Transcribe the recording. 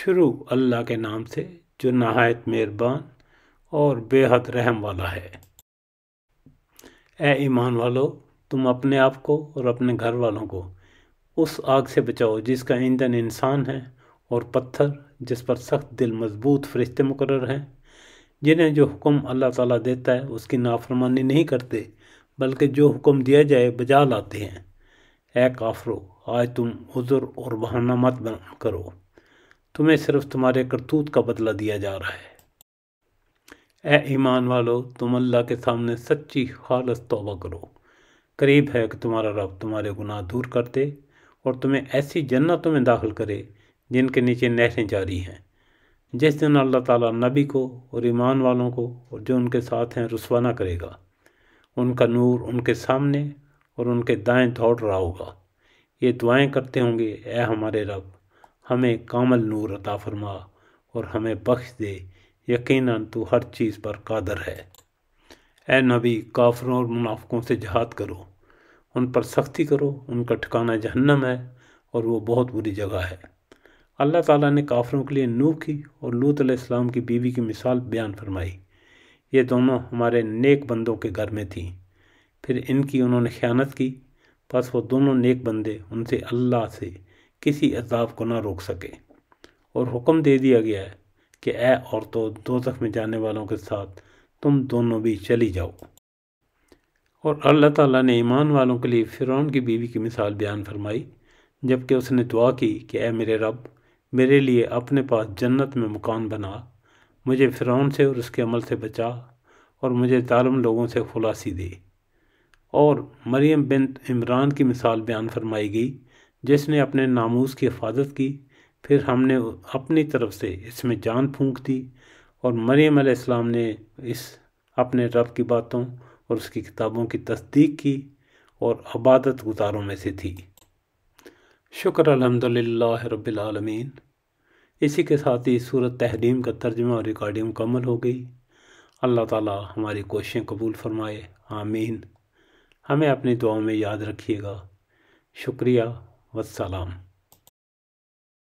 شروع اللہ کے نام سے جو نہایت مہربان اور بے حد رحم والا ہے۔ اے ایمان والو، تم اپنے آپ کو اور اپنے گھر والوں کو اس آگ سے بچاؤ جس کا ایندھن انسان ہے اور پتھر، جس پر سخت دل مضبوط فرشتے مقرر ہیں، جنہیں جو حکم اللہ تعالیٰ دیتا ہے اس کی نافرمانی نہیں کرتے بلکہ جو حکم دیا جائے بجا لاتے ہیں۔ اے کافرو، آج تم عذر اور بہانہ مت کرو، تمہیں صرف تمہارے کرتوت کا بدلہ دیا جا رہا ہے۔ اے ایمان والو، تم اللہ کے سامنے سچی خالص توبہ کرو، قریب ہے کہ تمہارا رب تمہارے گناہ دور کر دے اور تمہیں ایسی جنتوں میں داخل کرے جن کے نیچے نہریں جاری ہیں۔ جس دن اللہ تعالیٰ نبی کو اور ایمان والوں کو اور جو ان کے ساتھ ہیں رسوا نہ کرے گا، ان کا نور ان کے سامنے اور ان کے دائیں دوڑ رہا ہوگا، یہ دعائیں کرتے ہوں گے، اے ہمارے رب، ہمیں کامل نور عطا فرما اور ہمیں بخش دے، یقیناً تو ہر چیز پر قادر ہے۔ اے نبی، کافروں اور منافقوں سے جہاد کرو، ان پر سختی کرو، ان کا ٹھکانہ جہنم ہے اور وہ بہت بری جگہ ہے۔ اللہ تعالیٰ نے کافروں کے لیے نوح کی اور لوط علیہ السلام کی بیوی کی مثال بیان فرمائی۔ یہ دونوں ہمارے نیک بندوں کے گھر میں تھیں، پھر ان کی انہوں نے خیانت کی، پس وہ دونوں نیک بندے ان سے اللہ سے کسی عذاب کو نہ روک سکے، اور حکم دے دیا گیا ہے کہ اے عورتوں، دوزخ میں جانے والوں کے ساتھ تم دونوں بھی چلی جاؤ۔ اور اللہ تعالیٰ نے ایمان والوں کے لیے فرعون کی بیوی کی مثال بیان فرمائی، جبکہ اس نے دعا کی کہ اے میرے رب، میرے لیے اپنے پاس جنت میں مکان بنا، مجھے فرعون سے اور اس کے عمل سے بچا اور مجھے ظالم لوگوں سے خلاصی دے۔ اور مریم بنت عمران کی مثال بیان فرمائی گئی، جس نے اپنے ناموس کی حفاظت کی، پھر ہم نے اپنی طرف سے اس میں جان پھونک دی، اور مریم علیہ السلام نے اپنے رب کی باتوں اور اس کی کتابوں کی تصدیق کی اور عبادت گزاروں میں سے تھی۔ شکر الحمدللہ رب العالمین۔ اسی کے ساتھ ہی سورۃ تحریم کا ترجمہ اور ریکارڈنگ مکمل ہو گئی۔ اللہ تعالی ہماری کوششیں قبول فرمائے، آمین۔ ہمیں اپنی دعاؤں میں یاد رکھیے گا۔ شکریہ، والسلام۔